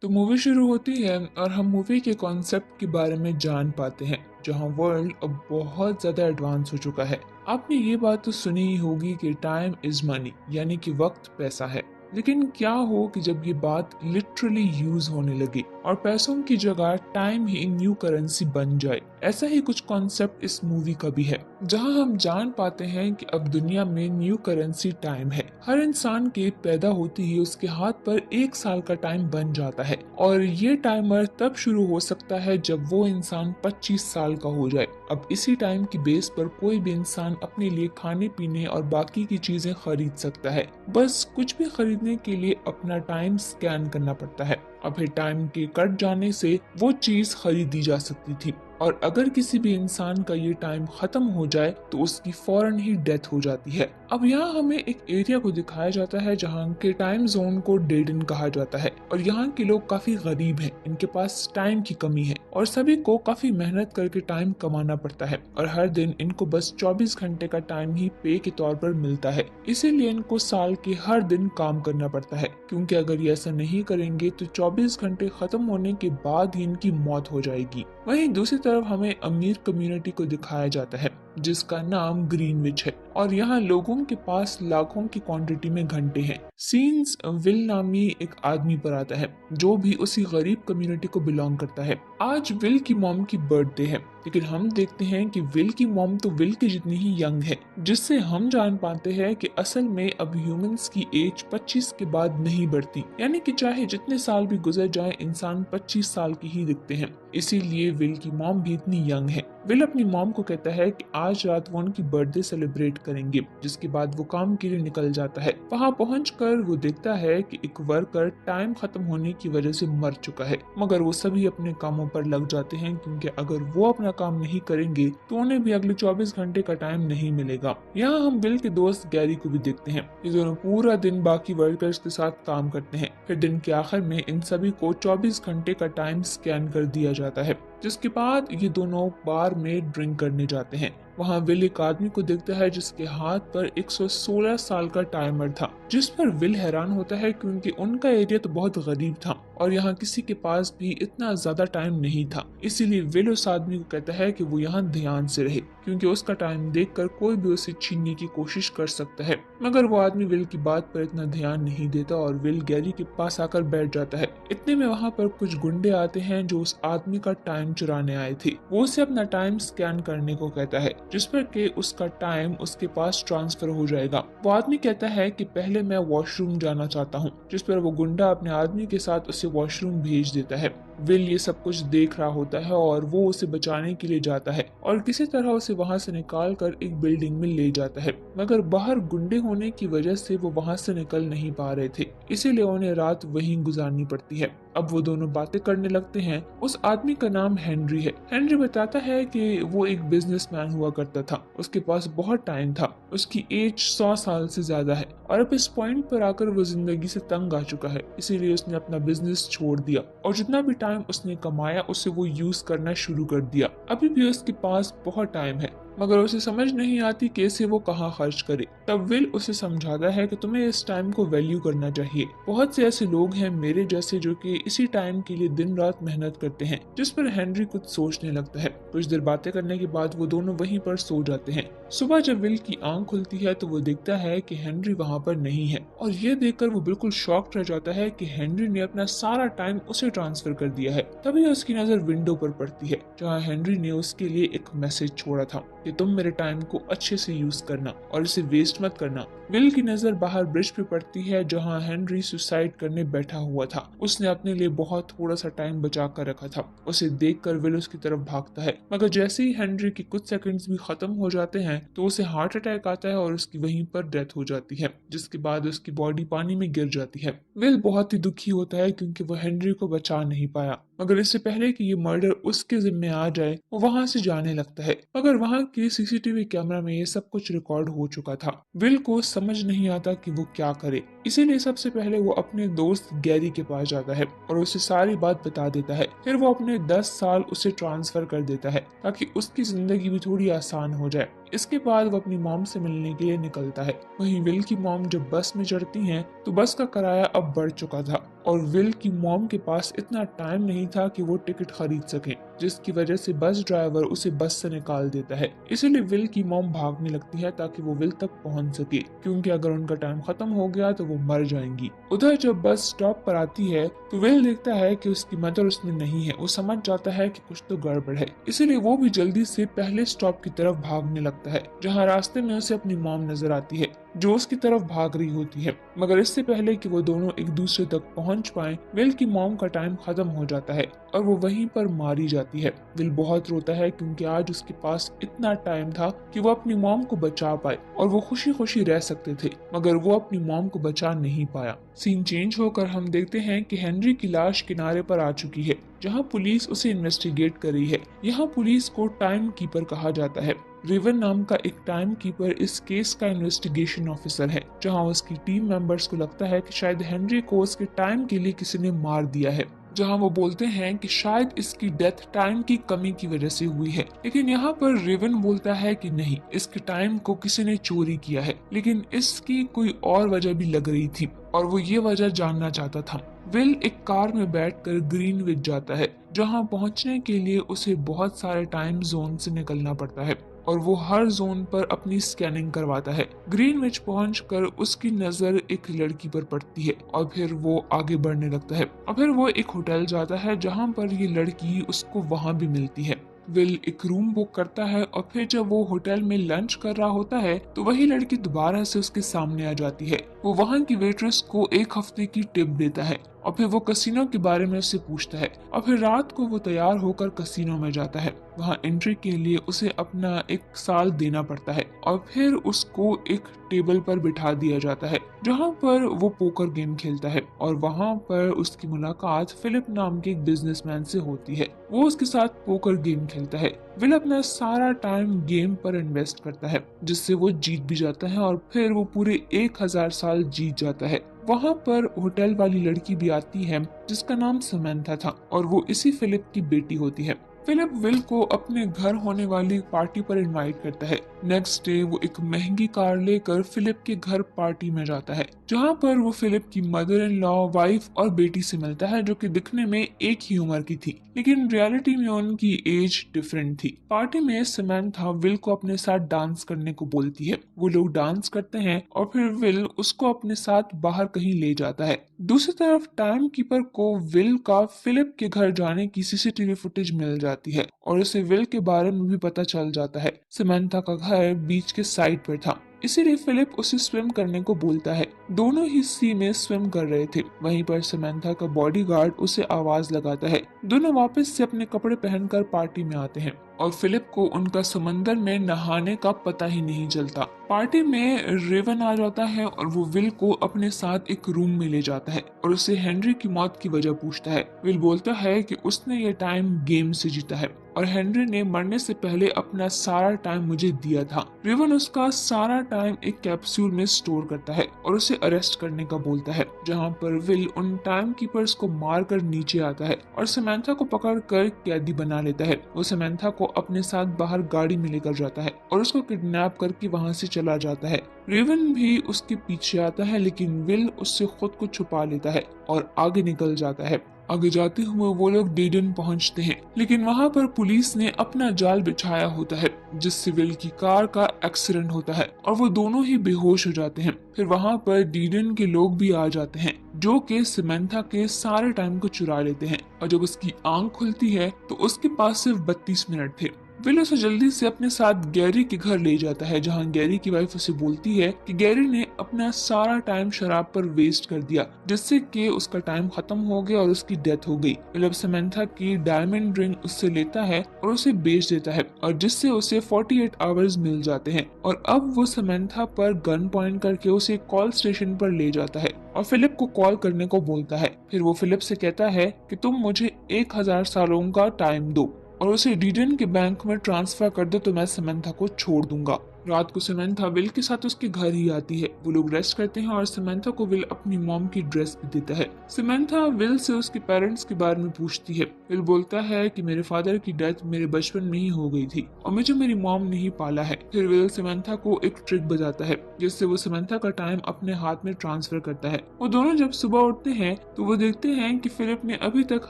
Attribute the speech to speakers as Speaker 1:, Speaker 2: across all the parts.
Speaker 1: तो मूवी शुरू होती है और हम मूवी के कॉन्सेप्ट के बारे में जान पाते हैं, जहां वर्ल्ड अब बहुत ज़्यादा एडवांस हो चुका है। आपने ये बात तो सुनी ही होगी कि टाइम इज़ मनी, यानी कि वक्त पैसा है। लेकिन क्या हो कि जब ये बात लिटरली यूज होने लगी और पैसों की जगह टाइम ही न्यू करेंसी बन जाए। ऐसा ही कुछ कॉन्सेप्ट इस मूवी का भी है, जहां हम जान पाते हैं कि अब दुनिया में न्यू करेंसी टाइम है। हर इंसान के पैदा होते ही उसके हाथ पर 1 साल का टाइम बन जाता है और ये टाइमर तब शुरू हो सकता है जब वो इंसान 25 साल का हो जाए। अब इसी टाइम की बेस पर कोई भी इंसान अपने लिए खाने पीने और बाकी की चीजें खरीद सकता है। बस कुछ भी खरीदने के लिए अपना टाइम स्कैन करना पड़ता है। अब फिर टाइम के कट जाने से वो चीज खरीदी जा सकती थी, और अगर किसी भी इंसान का ये टाइम खत्म हो जाए तो उसकी फौरन ही डेथ हो जाती है। अब यहाँ हमें एक एरिया को दिखाया जाता है जहाँ के टाइम जोन को डेडन कहा जाता है, और यहाँ के लोग काफी गरीब हैं, इनके पास टाइम की कमी है और सभी को काफी मेहनत करके टाइम कमाना पड़ता है, और हर दिन इनको बस 24 घंटे का टाइम ही पे के तौर पर मिलता है। इसीलिए इनको साल के हर दिन काम करना पड़ता है, क्योंकि अगर ये ऐसा नहीं करेंगे तो 24 घंटे खत्म होने के बाद ही इनकी मौत हो जाएगी। वहीं दूसरी तरफ हमें अमीर कम्युनिटी को दिखाया जाता है जिसका नाम ग्रीनविच है, और यहाँ लोगों के पास लाखों की क्वांटिटी में घंटे हैं। सीन्स विल नामी एक आदमी पर आता है जो भी उसी गरीब कम्युनिटी को बिलोंग करता है। आज विल की मॉम की बर्थडे है, लेकिन हम देखते हैं कि विल की मॉम तो विल की जितनी ही यंग है, जिससे हम जान पाते हैं कि असल में अब ह्यूमंस की एज 25 के बाद नहीं बढ़ती, यानी कि चाहे जितने साल भी गुजर जाए इंसान 25 साल की ही दिखते हैं। इसीलिए विल की मॉम भी इतनी यंग है। विल अपनी मॉम को कहता है कि आज रात वो उनकी बर्थडे सेलिब्रेट करेंगे, जिसके बाद वो काम के लिए निकल जाता है। वहाँ पहुंचकर वो देखता है कि एक वर्कर टाइम खत्म होने की वजह से मर चुका है, मगर वो सभी अपने कामों पर लग जाते हैं, क्योंकि अगर वो अपना काम नहीं करेंगे तो उन्हें भी अगले 24 घंटे का टाइम नहीं मिलेगा। यहाँ हम विल के दोस्त गैरी को भी देखते हैं। ये दोनों पूरा दिन बाकी वर्कर्स के साथ काम करते हैं। फिर दिन के आखिर में इन सभी को 24 घंटे का टाइम स्कैन कर दिया जाता है, जिसके बाद ये दोनों बार में ड्रिंक करने जाते हैं। वहाँ विल एक आदमी को देखता है जिसके हाथ पर 116 साल का टाइमर था, जिस पर विल हैरान होता है क्योंकि उनका एरिया तो बहुत गरीब था और यहाँ किसी के पास भी इतना ज्यादा टाइम नहीं था। इसीलिए विल उस आदमी को कहता है कि वो यहाँ ध्यान से रहे, क्योंकि उसका टाइम देखकर कोई भी उसे छीनने की कोशिश कर सकता है। मगर वो आदमी विल की बात पर इतना ध्यान नहीं देता और विल गैरी के पास आकर बैठ जाता है। इतने में वहाँ पर कुछ गुंडे आते हैं जो उस आदमी का टाइम चुराने आए थे। वो उसे अपना टाइम स्कैन करने को कहता है, जिस पर के उसका टाइम उसके पास ट्रांसफर हो जाएगा। वो आदमी कहता है कि पहले मैं वॉशरूम जाना चाहता हूँ, जिस पर वो गुंडा अपने आदमी के साथ उसे वॉशरूम भेज देता है। विल ये सब कुछ देख रहा होता है और वो उसे बचाने के लिए जाता है और किसी तरह उसे वहां से निकाल कर एक बिल्डिंग में ले जाता है, मगर बाहर गुंडे होने की वजह से वो वहां से निकल नहीं पा रहे थे, इसीलिए उन्हें रात वहीं गुजारनी पड़ती है। अब वो दोनों बातें करने लगते हैं। उस आदमी का नाम हेनरी है। हेनरी बताता है कि वो एक बिजनेसमैन हुआ करता था, उसके पास बहुत टाइम था, उसकी एज 100 साल से ज्यादा है और अब इस पॉइंट पर आकर वो जिंदगी से तंग आ चुका है, इसीलिए उसने अपना बिजनेस छोड़ दिया और जितना भी टाइम उसने कमाया उसे वो यूज करना शुरू कर दिया। अभी भी उसके पास बहुत टाइम है, मगर उसे समझ नहीं आती कैसे वो कहाँ खर्च करे। तब विल उसे समझाता है कि तुम्हें इस टाइम को वैल्यू करना चाहिए। बहुत से ऐसे लोग हैं मेरे जैसे जो कि इसी टाइम के लिए दिन रात मेहनत करते हैं, जिस पर हेनरी कुछ सोचने लगता है। कुछ देर बातें करने के बाद वो दोनों वहीं पर सो जाते हैं। सुबह जब विल की आंख खुलती है तो वो देखता है कि हेनरी वहाँ पर नहीं है, और ये देखकर वो बिल्कुल शॉक्ड रह जाता है कि हेनरी ने अपना सारा टाइम उसे ट्रांसफर कर दिया है। तभी उसकी नजर विंडो पर पड़ती है जहाँ हेनरी ने उसके लिए एक मैसेज छोड़ा था कि तुम मेरे टाइम को अच्छे से यूज करना और इसे वेस्ट मत करना। विल की नजर बाहर ब्रिज पे पड़ती है जहां हेनरी सुसाइड करने बैठा हुआ था। उसने अपने लिए बहुत थोड़ा सा टाइम बचा कर रखा था। उसे देखकर विल उसकी तरफ भागता है, मगर जैसे ही हेनरी के कुछ सेकंड्स भी खत्म हो जाते हैं तो उसे हार्ट अटैक आता है और उसकी वहीं पर डेथ हो जाती है, जिसके बाद उसकी बॉडी पानी में गिर जाती है। विल बहुत ही दुखी होता है क्योंकि वो हेनरी को बचा नहीं पाया, मगर इससे पहले कि ये मर्डर उसके जिम्मे आ जाए वो वहां से जाने लगता है। मगर वहां के सीसीटीवी कैमरा में ये सब कुछ रिकॉर्ड हो चुका था। विल को समझ नहीं आता कि वो क्या करे, इसीलिए सबसे पहले वो अपने दोस्त गैरी के पास जाता है और उसे सारी बात बता देता है। फिर वो अपने 10 साल उसे ट्रांसफर कर देता है ताकि उसकी जिंदगी भी थोड़ी आसान हो जाए। इसके बाद वो अपनी मॉम से मिलने के लिए निकलता है। वहीं विल की मॉम जब बस में चढ़ती हैं तो बस का किराया अब बढ़ चुका था और विल की मॉम के पास इतना टाइम नहीं था कि वो टिकट खरीद सके, जिसकी वजह से बस ड्राइवर उसे बस से निकाल देता है। इसीलिए विल की मॉम भागने लगती है ताकि वो विल तक पहुंच सके, क्योंकि अगर उनका टाइम खत्म हो गया तो वो मर जाएंगी। उधर जब बस स्टॉप पर आती है तो विल देखता है कि उसकी मदर उसमें नहीं है। वो समझ जाता है कि कुछ तो गड़बड़ है, इसीलिए वो भी जल्दी से पहले स्टॉप की तरफ भागने लगता है, जहाँ रास्ते में उसे अपनी मॉम नजर आती है जो उसकी तरफ भाग रही होती है। मगर इससे पहले कि वो दोनों एक दूसरे तक पहुंच पाए, विल की मॉम का टाइम खत्म हो जाता है और वो वहीं पर मारी जाती है। विल बहुत रोता है क्योंकि आज उसके पास इतना टाइम था कि वो अपनी मॉम को बचा पाए और वो खुशी खुशी रह सकते थे, मगर वो अपनी मॉम को बचा नहीं पाया। सीन चेंज होकर हम देखते हैं कि हेनरी की लाश किनारे पर आ चुकी है, जहां पुलिस उसे इन्वेस्टिगेट कर रही है। यहाँ पुलिस को टाइम कीपर कहा जाता है। रिवन नाम का एक टाइम कीपर इस केस का इन्वेस्टिगेशन ऑफिसर है, जहां उसकी टीम मेंबर्स को लगता है कि शायद हेनरी को उसके टाइम के लिए किसी ने मार दिया है, जहां वो बोलते हैं कि शायद इसकी डेथ टाइम की कमी की वजह से हुई है। लेकिन यहाँ पर रिवन बोलता है कि नहीं, इसके टाइम को किसी ने चोरी किया है, लेकिन इसकी कोई और वजह भी लग रही थी और वो ये वजह जानना चाहता था। विल एक कार में बैठकर ग्रीनविच जाता है, जहां पहुंचने के लिए उसे बहुत सारे टाइम जोन से निकलना पड़ता है और वो हर जोन पर अपनी स्कैनिंग करवाता है। ग्रीनविच पहुंचकर उसकी नजर एक लड़की पर पड़ती है और फिर वो आगे बढ़ने लगता है और फिर वो एक होटल जाता है जहां पर ये लड़की उसको वहां भी मिलती है। विल एक रूम बुक करता है और फिर जब वो होटल में लंच कर रहा होता है तो वही लड़की दोबारा से उसके सामने आ जाती है। वो वहाँ की वेट्रेस को 1 हफ्ते की टिप देता है और फिर वो कसिनो के बारे में उससे पूछता है और फिर रात को वो तैयार होकर कसिनो में जाता है। वहाँ एंट्री के लिए उसे अपना 1 साल देना पड़ता है और फिर उसको एक टेबल पर बिठा दिया जाता है जहाँ पर वो पोकर गेम खेलता है और वहाँ पर उसकी मुलाकात फिलिप नाम के एक बिजनेसमैन से होती है। वो उसके साथ पोकर गेम खेलता है। विल अपना सारा टाइम गेम पर इन्वेस्ट करता है, जिससे वो जीत भी जाता है और फिर वो पूरे 1000 साल जीत जाता है। वहाँ पर होटल वाली लड़की भी आती है जिसका नाम समंथा था और वो इसी फिलिप की बेटी होती है। फिलिप विल को अपने घर होने वाली पार्टी पर इनवाइट करता है। नेक्स्ट डे वो एक महंगी कार लेकर फिलिप के घर पार्टी में जाता है, जहाँ पर वो फिलिप की मदर इन लॉ, वाइफ और बेटी से मिलता है, जो कि दिखने में एक ही उम्र की थी, लेकिन रियलिटी में उनकी एज डिफरेंट थी। पार्टी में समंथा विल को अपने साथ डांस करने को बोलती है। वो लोग डांस करते हैं और फिर विल उसको अपने साथ बाहर कहीं ले जाता है। दूसरी तरफ टाइम कीपर को विल का फिलिप के घर जाने की सीसीटीवी फुटेज मिल जाती है और उसे विल के बारे में भी पता चल जाता है। समंथा का घर बीच के साइड पर था, इसीलिए फिलिप उसे स्विम करने को बोलता है। दोनों ही सी में स्विम कर रहे थे। वहीं पर समंथा का बॉडीगार्ड उसे आवाज लगाता है। दोनों वापस से अपने कपड़े पहनकर पार्टी में आते हैं और फिलिप को उनका समंदर में नहाने का पता ही नहीं चलता। पार्टी में रेवन आ जाता है और वो विल को अपने साथ एक रूम में ले जाता है और उससे हेनरी की मौत की वजह पूछता है। विल बोलता है कि उसने ये टाइम गेम से जीता है और हेनरी ने मरने से पहले अपना सारा टाइम मुझे दिया था। रेवन उसका सारा टाइम एक कैप्सूल में स्टोर करता है और उसे अरेस्ट करने का बोलता है, जहाँ पर विल उन टाइम कीपर्स को मारकर नीचे आता है और समंथा को पकड़कर कैदी बना लेता है। वो समंथा को अपने साथ बाहर गाड़ी में लेकर जाता है और उसको किडनैप करके वहाँ से चला जाता है। रेवन भी उसके पीछे आता है, लेकिन विल उससे खुद को छुपा लेता है और आगे निकल जाता है। आगे जाते हुए वो लोग डीडन पहुंचते हैं, लेकिन वहां पर पुलिस ने अपना जाल बिछाया होता है, जिससे विल की कार का एक्सीडेंट होता है और वो दोनों ही बेहोश हो जाते हैं। फिर वहां पर डीडन के लोग भी आ जाते हैं, जो कि समंथा के सारे टाइम को चुरा लेते हैं और जब उसकी आंख खुलती है तो उसके पास सिर्फ 32 मिनट थे। विल उसे जल्दी से अपने साथ गैरी के घर ले जाता है, जहां गैरी की वाइफ उसे बोलती है कि गैरी ने अपना सारा टाइम शराब पर वेस्ट कर दिया, जिससे कि उसका टाइम खत्म हो गया और उसकी डेथ हो गई। विल अब समंथा की डायमंड रिंग उससे लेता है और उसे बेच देता है और जिससे उसे 48 आवर्स मिल जाते हैं और अब वो समंथा पर गन पॉइंट करके उसे कॉल स्टेशन पर ले जाता है और फिलिप को कॉल करने को बोलता है। फिर वो फिलिप से कहता है कि तुम मुझे 1000 सालों का टाइम दो और उसे डीडन के बैंक में ट्रांसफर कर दो तो मैं समंथा को छोड़ दूंगा। रात को समंथा विल के साथ उसके घर ही आती है। वो लोग रेस्ट करते हैं और समंथा को विल अपनी मॉम की ड्रेस भी देता है। समंथा विल से उसके पेरेंट्स के बारे में पूछती है विल बोलता है कि मेरे फादर की डेथ मेरे बचपन में ही हो गई थी और मुझे मेरी मॉम ने ही पाला है। फिर विल समंथा को एक ट्रिक बताता है जिससे वो समंथा का टाइम अपने हाथ में ट्रांसफर करता है। वो दोनों जब सुबह उठते हैं तो वो देखते हैं कि फिलिप ने अभी तक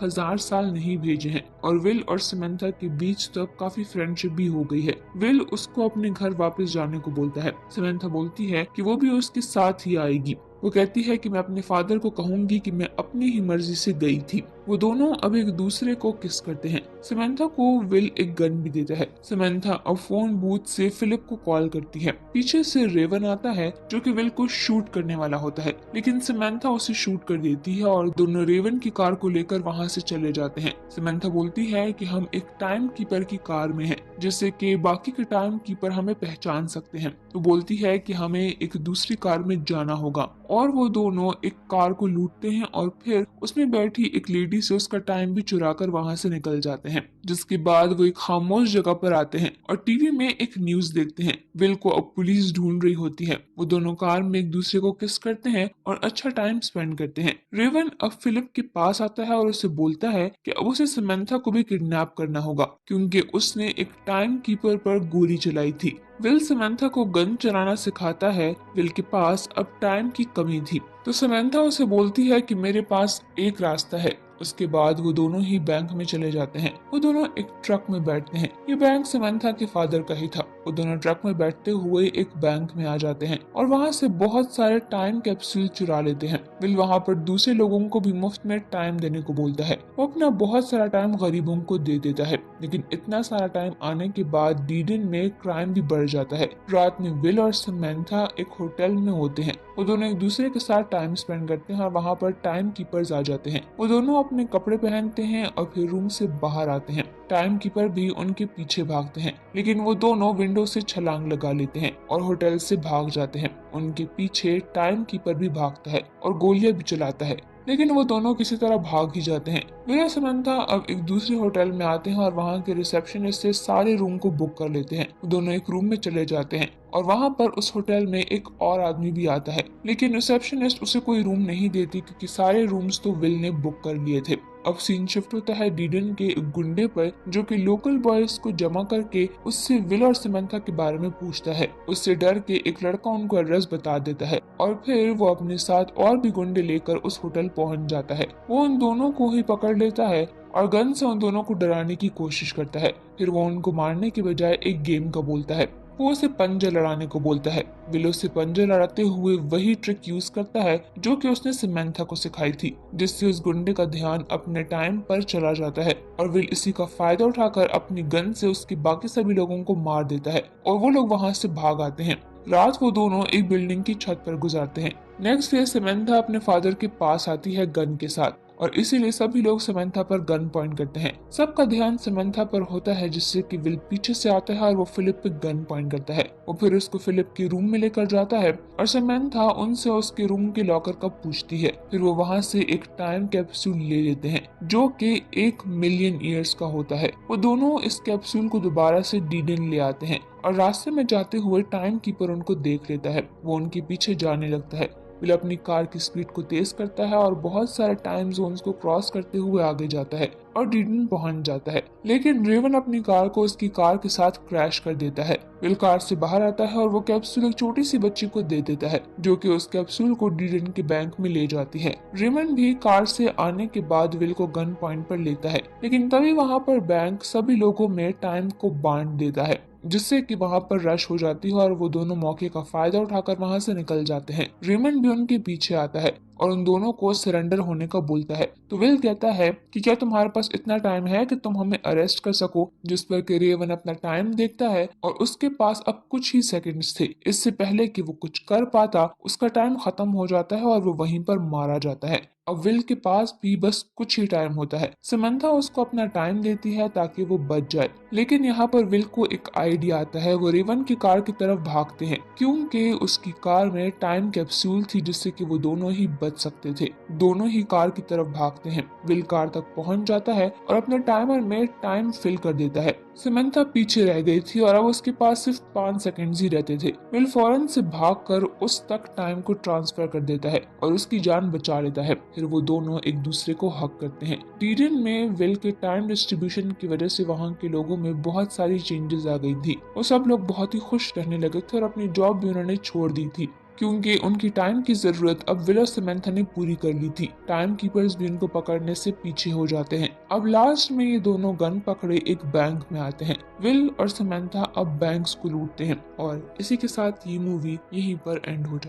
Speaker 1: 1000 साल नहीं भेजे हैं और विल और समंथा के बीच तब काफी फ्रेंडशिप भी हो गई है। विल उसको अपने घर वापस जाने को बोलता है। समंथा बोलती है कि वो भी उसके साथ ही आएगी। वो कहती है कि मैं अपने फादर को कहूंगी कि मैं अपनी ही मर्जी से गई थी। वो दोनों अब एक दूसरे को किस करते हैं। समंथा को विल एक गन भी देता है। समंथा अब फोन बूथ से फिलिप को कॉल करती है। पीछे से रेवन आता है जो कि विल को शूट करने वाला होता है, लेकिन समंथा उसे शूट कर देती है और दोनों रेवन की कार को लेकर वहां से चले जाते हैं। समंथा बोलती है कि हम एक टाइम कीपर की कार में हैं, जिससे कि बाकी के टाइम कीपर हमें पहचान सकते हैं। तो बोलती है कि हमें एक दूसरी कार में जाना होगा और वो दोनों एक कार को लूटते हैं और फिर उसमें बैठी एक लेडी से उसका टाइम भी चुरा कर वहां से निकल जाते हैं। जिसके बाद वो एक खामोश जगह पर आते हैं और टीवी में एक न्यूज देखते हैं। विल को अब पुलिस ढूंढ रही होती है। वो दोनों कार में एक दूसरे को किस करते हैं और अच्छा टाइम स्पेंड करते हैं। रेवन अब फिलिप के पास आता है और उसे बोलता है कि अब उसे समंथा को भी किडनैप करना होगा क्योंकि उसने एक टाइम कीपर पर गोली चलाई थी। विल समंथा को गन चलाना सिखाता है। विल के पास अब टाइम की कमी थी तो समंथा उसे बोलती है कि मेरे पास एक रास्ता है। उसके बाद वो दोनों ही बैंक में चले जाते हैं। वो दोनों एक ट्रक में बैठते हैं। ये बैंक समंथा के फादर का ही था। वो दोनों ट्रक में बैठते हुए एक बैंक में आ जाते हैं और वहाँ से बहुत सारे टाइम कैप्सूल चुरा लेते हैं। विल वहाँ पर दूसरे लोगों को भी मुफ्त में टाइम देने को बोलता है। वो अपना बहुत सारा टाइम गरीबों को दे देता है, लेकिन इतना सारा टाइम आने के बाद डीडन में क्राइम भी बढ़ जाता है। रात में विल और समंथा एक होटल में होते हैं। वो दोनों एक दूसरे के साथ टाइम स्पेंड करते हैं और वहाँ पर टाइम कीपर्स आ जाते हैं। वो दोनों अपने कपड़े पहनते हैं और फिर रूम से बाहर आते हैं। टाइम कीपर भी उनके पीछे भागते हैं, लेकिन वो दोनों विंडो से छलांग लगा लेते हैं और होटल से भाग जाते हैं। उनके पीछे टाइम कीपर भी भागता है और गोलियां भी चलाता है, लेकिन वो दोनों किसी तरह भाग ही जाते हैं। विल और समंथा अब एक दूसरे होटल में आते हैं और वहाँ के रिसेप्शनिस्ट से सारे रूम को बुक कर लेते हैं। वो दोनों एक रूम में चले जाते हैं और वहाँ पर उस होटल में एक और आदमी भी आता है, लेकिन रिसेप्शनिस्ट उसे कोई रूम नहीं देती क्योंकि सारे रूम्स तो विल ने बुक कर लिए थे। अब सीन शिफ्ट होता है डीडन के एक गुंडे पर जो कि लोकल बॉयज को जमा करके उससे विल और समंथा के बारे में पूछता है। उससे डर के एक लड़का उनको एड्रेस बता देता है और फिर वो अपने साथ और भी गुंडे लेकर उस होटल पहुंच जाता है। वो उन दोनों को ही पकड़ लेता है और गन से उन दोनों को डराने की कोशिश करता है। फिर वो उनको मारने के बजाय एक गेम का बोलता है। वो उसे पंजे लड़ाने को बोलता है। विल उससे पंजे लड़ाते हुए वही ट्रिक यूज करता है जो कि उसने समंथा को सिखाई थी, जिससे उस गुंडे का ध्यान अपने टाइम पर चला जाता है और विल इसी का फायदा उठाकर अपनी गन से उसके बाकी सभी लोगों को मार देता है और वो लोग वहाँ से भाग आते हैं। रात वो दोनों एक बिल्डिंग की छत पर गुजारते हैं। नेक्स्ट डे समंथा अपने फादर के पास आती है गन के साथ और इसीलिए सभी लोग समंथा पर गन पॉइंट करते हैं। सबका ध्यान समंथा पर होता है, जिससे कि विल पीछे से आता है और वो फिलिप पे गन पॉइंट करता है। वो फिर उसको फिलिप के रूम में लेकर जाता है और समंथा उनसे उसके रूम के लॉकर का पूछती है। फिर वो वहाँ से एक टाइम कैप्सूल ले लेते हैं जो कि 1,000,000 ईयर्स का होता है। वो दोनों इस कैप्सूल को दोबारा से डीडन ले आते हैं और रास्ते में जाते हुए टाइम कीपर उनको देख लेता है। वो उनके पीछे जाने लगता है। विल अपनी कार की स्पीड को तेज करता है और बहुत सारे टाइम जोन्स को क्रॉस करते हुए आगे जाता है और डीडन पहुंच जाता है, लेकिन रेवन अपनी कार को उसकी कार के साथ क्रैश कर देता है। विल कार से बाहर आता है और वो कैप्सूल एक छोटी सी बच्ची को दे देता है जो कि उस कैप्सूल को डीडन के बैंक में ले जाती है। रेवन भी कार से आने के बाद विल को गन पॉइंट पर लेता है, लेकिन तभी वहाँ पर बैंक सभी लोगों में टाइम को बांट देता है, जिससे कि वहाँ पर रश हो जाती है और वो दोनों मौके का फायदा उठाकर वहाँ से निकल जाते हैं। रेमंड भी उनके पीछे आता है और उन दोनों को सरेंडर होने का बोलता है। तो विल कहता है कि क्या तुम्हारे पास इतना टाइम है कि तुम हमें अरेस्ट कर सको, जिस पर कि रेवन अपना टाइम देखता है और उसके पास अब कुछ ही सेकंड्स थे। इससे पहले कि वो कुछ कर पाता उसका टाइम खत्म हो जाता है और वो वहीं पर मारा जाता है। अब विल के पास भी बस कुछ ही टाइम होता है। समंथा उसको अपना टाइम देती है ताकि वो बच जाए, लेकिन यहाँ पर विल को एक आइडिया आता है। वो रेवन की कार की तरफ भागते हैं क्योंकि उसकी कार में टाइम कैप्सूल थी जिससे कि वो दोनों ही बच बच सकते थे। दोनों ही कार की तरफ भागते हैं। विल कार तक पहुंच जाता है और अपने टाइमर में टाइम फिल कर देता है। समंथा पीछे रह गई थी और अब उसके पास सिर्फ 5 सेकंड्स ही रहते थे। विल फौरन से भागकर उस तक टाइम को ट्रांसफर कर देता है और उसकी जान बचा लेता है। फिर वो दोनों एक दूसरे को हक करते हैं। टीरियन में विल के टाइम डिस्ट्रीब्यूशन की वजह से वहाँ के लोगों में बहुत सारी चेंजेस आ गई थी। वो सब लोग बहुत ही खुश रहने लगे थे और अपनी जॉब भी उन्होंने छोड़ दी थी, क्योंकि उनकी टाइम की जरूरत अब विल और समंथा ने पूरी कर ली थी। टाइम कीपर्स भी उनको पकड़ने से पीछे हो जाते हैं। अब लास्ट में ये दोनों गन पकड़े एक बैंक में आते हैं। विल और समंथा अब बैंक्स को लूटते हैं और इसी के साथ ये मूवी यहीं पर एंड हो जाती है।